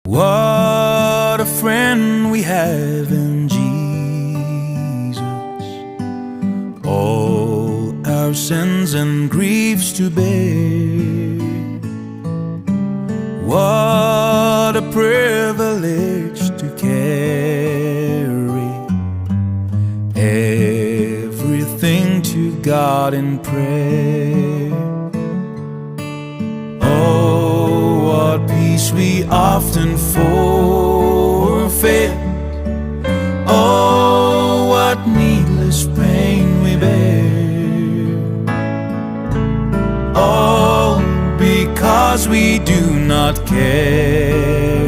What a friend we have in Jesus, all our sins and griefs to bear. What a privilege to carry everything to God in prayer. Oh, what peace we often forfeit. Oh, what needless pain we bear. All because we do not care.